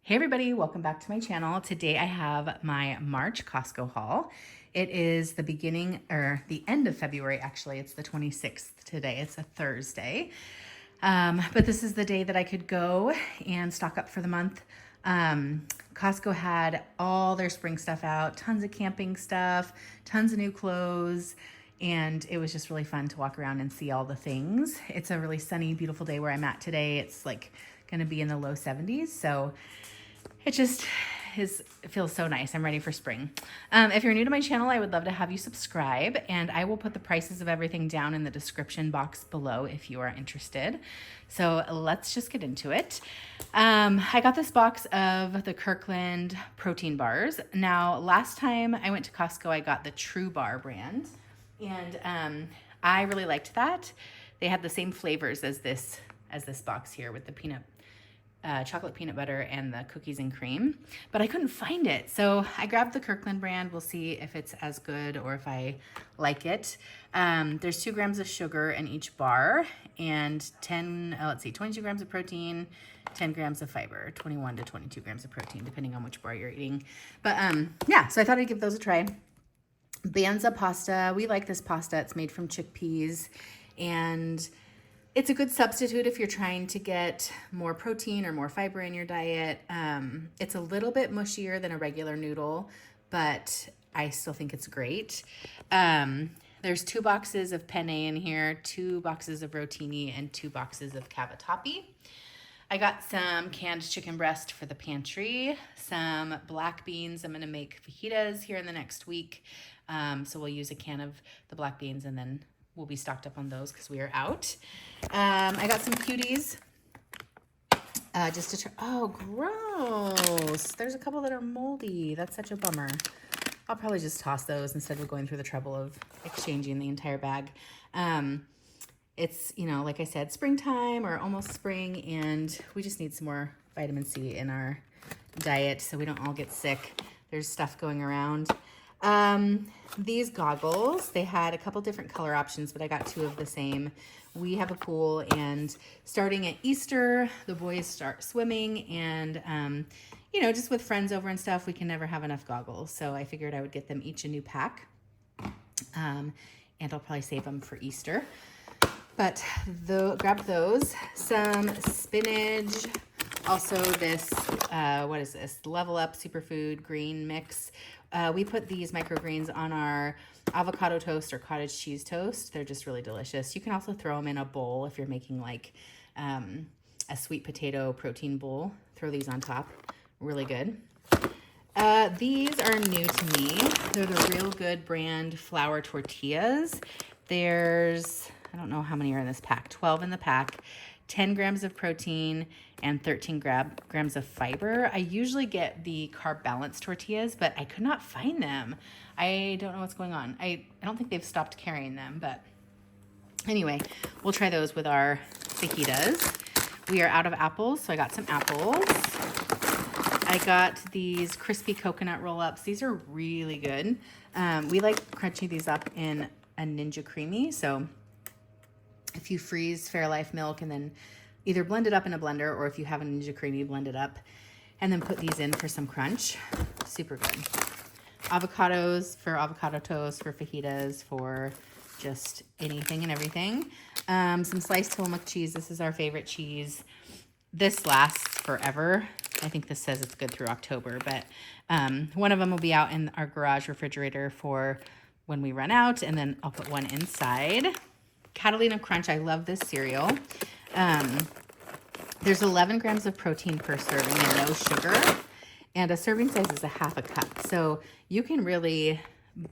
Hey everybody, welcome back to my channel. Today I have my March Costco haul. It is the beginning or the end of February, actually. It's the 26th today. It's a Thursday. But this is the day that I could go and stock up for the month. Costco had all their spring stuff out, tons of camping stuff, tons of new clothes, and it was just really fun to walk around and see all the things. It's a really sunny, beautiful day where I'm at today. It's like gonna be in the low 70s, so it just it feels so nice. I'm ready for spring. If you're new to my channel, I would love to have you subscribe, and I will put the prices of everything down in the description box below if you are interested. So let's just get into it. I got this box of the Kirkland protein bars. Now, last time I went to Costco, I got the True Bar brand, and I really liked that. They had the same flavors as this box here with the chocolate peanut butter and the cookies and cream, but I couldn't find it. So I grabbed the Kirkland brand. We'll see if it's as good or if I like it. There's 2 grams of sugar in each bar and 22 grams of protein, 10 grams of fiber, 21 to 22 grams of protein, depending on which bar you're eating. But yeah, so I thought I'd give those a try. Banza pasta. We like this pasta. It's made from chickpeas, and it's a good substitute if you're trying to get more protein or more fiber in your diet. It's a little bit mushier than a regular noodle, but I still think it's great. There's 2 boxes of penne in here, 2 boxes of rotini, and 2 boxes of cavatappi. I got some canned chicken breast for the pantry, some black beans. I'm going to make fajitas here in the next week. So we'll use a can of the black beans, and then we'll be stocked up on those because we are out. I got some cuties just to try. Oh, gross. There's a couple that are moldy. That's such a bummer. I'll probably just toss those instead of going through the trouble of exchanging the entire bag. It's, like I said, springtime or almost spring, and we just need some more vitamin C in our diet so we don't all get sick. There's stuff going around. These goggles, they had a couple different color options, but I got 2 of the same. We have a pool, and starting at Easter, the boys start swimming, and, just with friends over and stuff, we can never have enough goggles. So I figured I would get them each a new pack, and I'll probably save them for Easter. But grab those. Some spinach. Also this, what is this? Level Up Superfood Green Mix. We put these microgreens on our avocado toast or cottage cheese toast. They're just really delicious. You can also throw them in a bowl if you're making like a sweet potato protein bowl. Throw these on top. Really good. These are new to me. They're the Real Good brand flour tortillas. There's, I don't know how many are in this pack, 12 in the pack, 10 grams of protein and 13 grams of fiber. I usually get the carb balanced tortillas, but I could not find them. I don't know what's going on. I don't think they've stopped carrying them, but anyway, we'll try those with our fajitas. We are out of apples, so I got some apples. I got these crispy coconut roll-ups. These are really good. We like crunching these up in a Ninja Creamy, so if you freeze Fairlife milk and then either blend it up in a blender, or if you have a Ninja Creamy, blend it up and then put these in for some crunch. Super good. Avocados for avocado toast, for fajitas, for just anything and everything. Some sliced Tillamook cheese. This is our favorite cheese. This lasts forever. I think this says it's good through October, but one of them will be out in our garage refrigerator for when we run out, and then I'll put one inside. Catalina Crunch, I love this cereal. There's 11 grams of protein per serving and no sugar, and a serving size is a half a cup. So you can really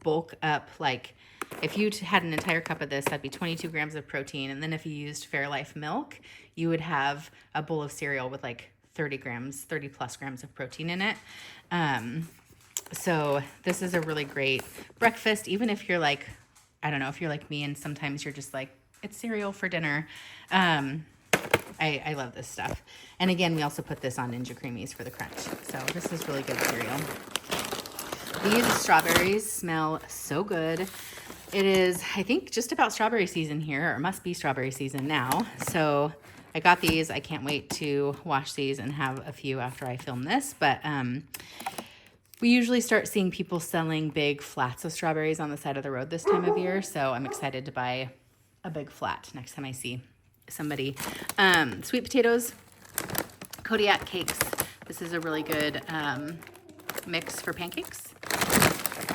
bulk up. Like if you had an entire cup of this, that'd be 22 grams of protein. And then if you used Fairlife milk, you would have a bowl of cereal with like 30 plus grams of protein in it. So this is a really great breakfast, even if you're like, I don't know, if you're like me and sometimes you're just like, it's cereal for dinner. I love this stuff. And again, we also put this on Ninja Creamies for the crunch. So this is really good cereal. These strawberries smell so good. It is, I think, just about strawberry season here, or must be strawberry season now. So I got these. I can't wait to wash these and have a few after I film this. But we usually start seeing people selling big flats of strawberries on the side of the road this time of year. So I'm excited to buy a big flat next time I see somebody. Sweet potatoes, Kodiak cakes. This is a really good mix for pancakes.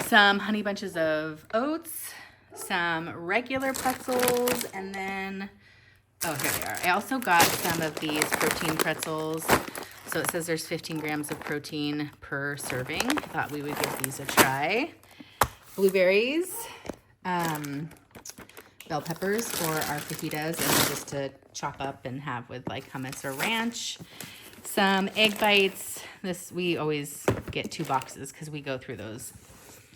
Some honey bunches of oats, some regular pretzels, and then, oh, here they are. I also got some of these protein pretzels. So it says there's 15 grams of protein per serving. I thought we would give these a try. Blueberries, bell peppers for our fajitas, and just to chop up and have with like hummus or ranch. Some egg bites. This, we always get 2 boxes because we go through those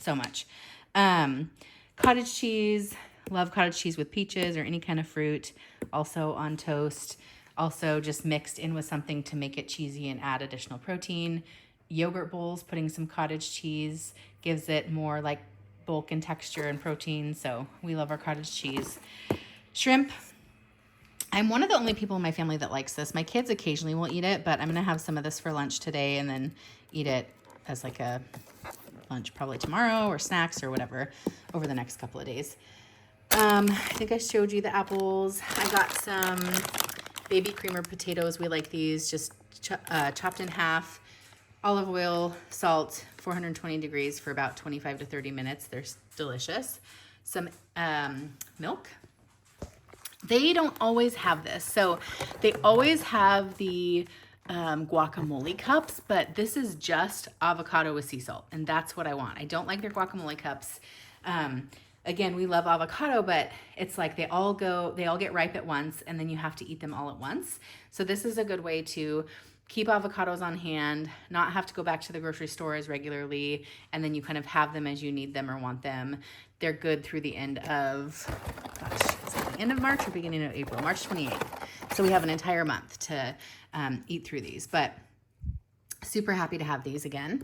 so much. Cottage cheese. Love cottage cheese with peaches or any kind of fruit. Also on toast. Also just mixed in with something to make it cheesy and add additional protein. Yogurt bowls, putting some cottage cheese gives it more like bulk and texture and protein. So we love our cottage cheese. Shrimp. I'm one of the only people in my family that likes this. My kids occasionally will eat it, but I'm going to have some of this for lunch today and then eat it as like a lunch probably tomorrow or snacks or whatever over the next couple of days. I think I showed you the apples. I got some baby creamer potatoes. We like these just chopped in half. Olive oil, salt, 420 degrees for about 25 to 30 minutes. They're delicious. Some milk. They don't always have this. So they always have the guacamole cups, but this is just avocado with sea salt, and that's what I want. I don't like their guacamole cups. Again, we love avocado, but it's like they all get ripe at once, and then you have to eat them all at once. So this is a good way to keep avocados on hand, not have to go back to the grocery store as regularly, and then you kind of have them as you need them or want them. They're good through the end of, is it the end of March or beginning of April? March 28th. So we have an entire month to eat through these, but super happy to have these again.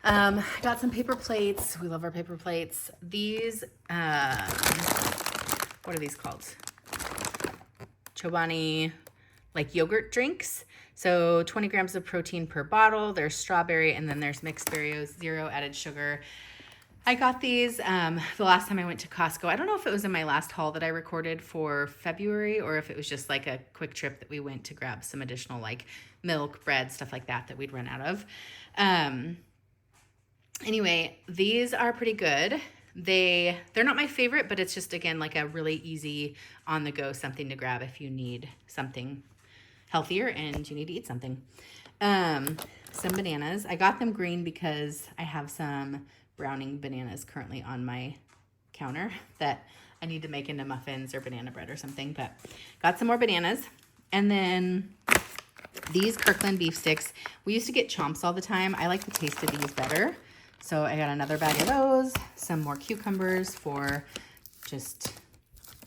Got some paper plates. We love our paper plates. These, what are these called? Chobani, like yogurt drinks. So 20 grams of protein per bottle. There's strawberry, and then there's mixed berries, 0 added sugar. I got these the last time I went to Costco. I don't know if it was in my last haul that I recorded for February or if it was just like a quick trip that we went to grab some additional like milk, bread, stuff like that we'd run out of. Anyway, these are pretty good. They're not my favorite, but it's just, again, like a really easy on the go something to grab if you need something healthier and you need to eat something. Some bananas. I got them green because I have some browning bananas currently on my counter that I need to make into muffins or banana bread or something, but got some more bananas. And then these Kirkland beef sticks. We used to get chomps all the time. I like the taste of these better. So I got another bag of those, some more cucumbers for just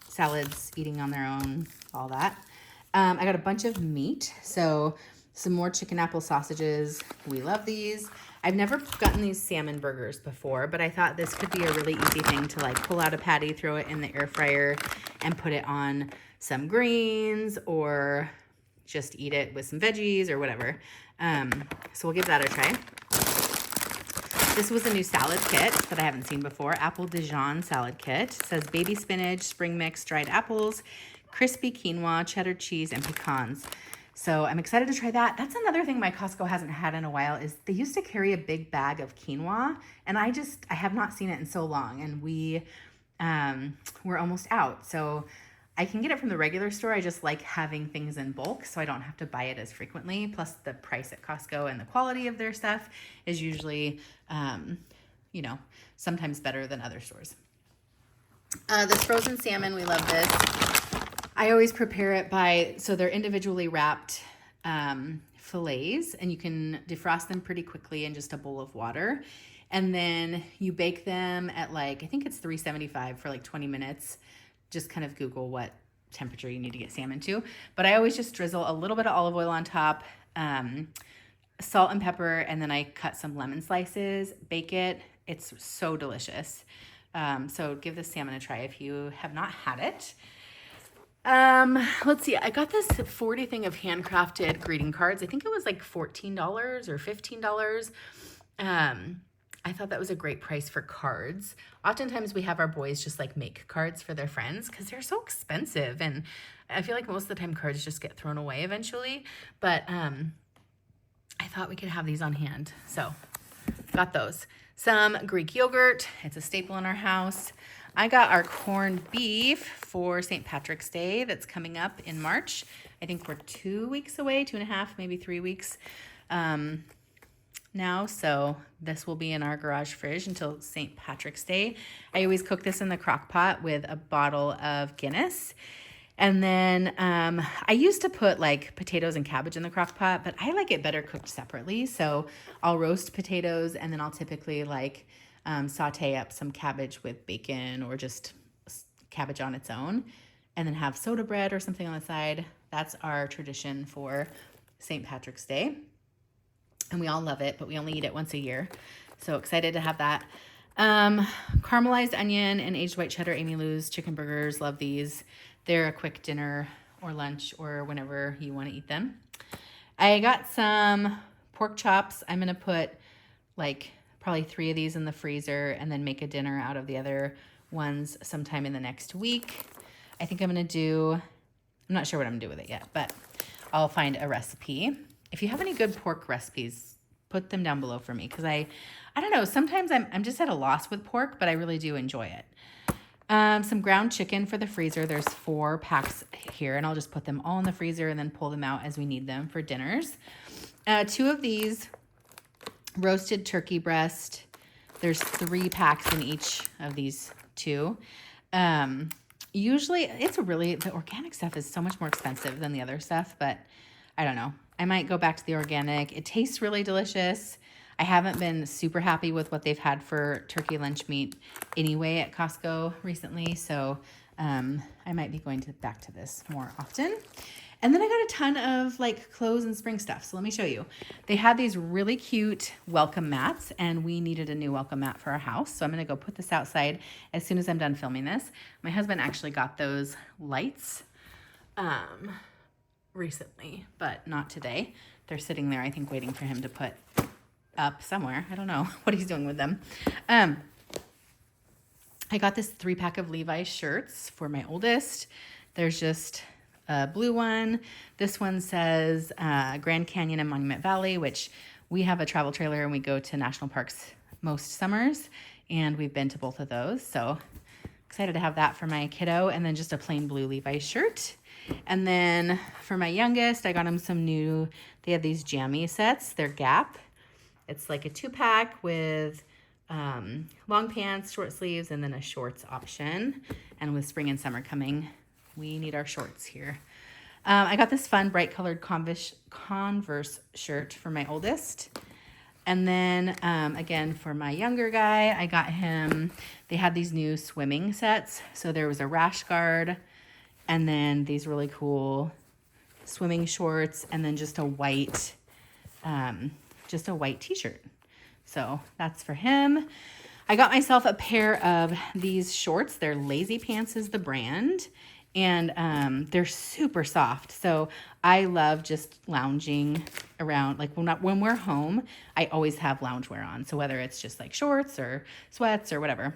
salads, eating on their own, all that. I got a bunch of meat. So some more chicken apple sausages. We love these. I've never gotten these salmon burgers before, but I thought this could be a really easy thing to like pull out a patty, throw it in the air fryer, and put it on some greens or just eat it with some veggies or whatever. So we'll give that a try. This was a new salad kit that I haven't seen before. Apple Dijon salad kit. It says baby spinach, spring mix, dried apples, crispy quinoa, cheddar cheese, and pecans. So I'm excited to try that. That's another thing my Costco hasn't had in a while is they used to carry a big bag of quinoa, and I have not seen it in so long, and we're almost out. So I can get it from the regular store. I just like having things in bulk so I don't have to buy it as frequently. Plus the price at Costco and the quality of their stuff is usually, sometimes better than other stores. This frozen salmon, we love this. I always prepare it so they're individually wrapped fillets, and you can defrost them pretty quickly in just a bowl of water. And then you bake them at I think it's 375 for 20 minutes. Just kind of Google what temperature you need to get salmon to. But I always just drizzle a little bit of olive oil on top, salt and pepper, and then I cut some lemon slices, bake it. It's so delicious. So give this salmon a try if you have not had it. Let's see. I got this 40 thing of handcrafted greeting cards. I think it was like $14 or $15. I thought that was a great price for cards. Oftentimes we have our boys just like make cards for their friends because they're so expensive. And I feel like most of the time cards just get thrown away eventually. But I thought we could have these on hand. So got those. Some Greek yogurt. It's a staple in our house. I got our corned beef for St. Patrick's Day that's coming up in March. I think we're 2 weeks away, 2.5, maybe 3 weeks now. So this will be in our garage fridge until St. Patrick's Day. I always cook this in the crock pot with a bottle of Guinness. And then I used to put like potatoes and cabbage in the crock pot, but I like it better cooked separately. So I'll roast potatoes and then I'll typically like saute up some cabbage with bacon or just cabbage on its own and then have soda bread or something on the side. That's our tradition for St. Patrick's Day. And we all love it, but we only eat it once a year. So excited to have that. Caramelized onion and aged white cheddar Amylu's chicken burgers. Love these. They're a quick dinner or lunch or whenever you want to eat them. I got some pork chops. I'm going to put like probably 3 of these in the freezer and then make a dinner out of the other ones sometime in the next week. I think I'm going to do, I'm not sure what I'm going to do with it yet, but I'll find a recipe. If you have any good pork recipes, put them down below for me because I don't know, sometimes I'm just at a loss with pork, but I really do enjoy it. Some ground chicken for the freezer. There's 4 packs here, and I'll just put them all in the freezer and then pull them out as we need them for dinners. 2 of these roasted turkey breast. There's 3 packs in each of these 2. Usually the organic stuff is so much more expensive than the other stuff, but I don't know. I might go back to the organic. It tastes really delicious. I haven't been super happy with what they've had for turkey lunch meat anyway at Costco recently, so I might be going back to this more often. And then I got a ton of like clothes and spring stuff. So let me show you. They had these really cute welcome mats and we needed a new welcome mat for our house. So I'm going to go put this outside as soon as I'm done filming this. My husband actually got those lights recently, but not today. They're sitting there, I think, waiting for him to put up somewhere. I don't know what he's doing with them. I got this 3-pack of Levi's shirts for my oldest. There's just a blue one. This one says Grand Canyon and Monument Valley, which we have a travel trailer and we go to national parks most summers, and we've been to both of those. So excited to have that for my kiddo. And then just a plain blue Levi's shirt. And then for my youngest, I got him some new, they have these jammy sets. They're Gap. It's like a 2-pack with long pants, short sleeves, and then a shorts option. And with spring and summer coming, we need our shorts here. I got this fun bright colored Converse shirt for my oldest. And then again, for my younger guy, I got him, they had these new swimming sets. So there was a rash guard and then these really cool swimming shorts and then just a white t-shirt. So that's for him. I got myself a pair of these shorts. They're Lazy Pants is the brand. And they're super soft. So I love just lounging around. Like when we're home, I always have loungewear on. So whether it's just like shorts or sweats or whatever.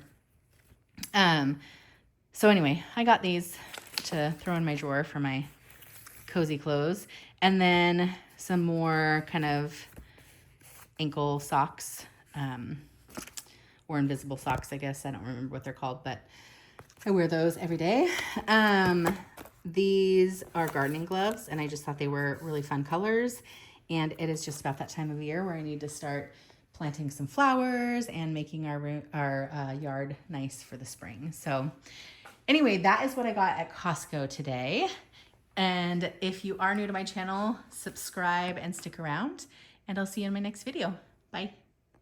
So anyway, I got these to throw in my drawer for my cozy clothes. And then some more kind of ankle socks, or invisible socks, I guess. I don't remember what they're called, but I wear those every day. These are gardening gloves, and I just thought they were really fun colors. And it is just about that time of year where I need to start planting some flowers and making our yard nice for the spring. So anyway, that is what I got at Costco today. And if you are new to my channel, subscribe and stick around, and I'll see you in my next video. Bye.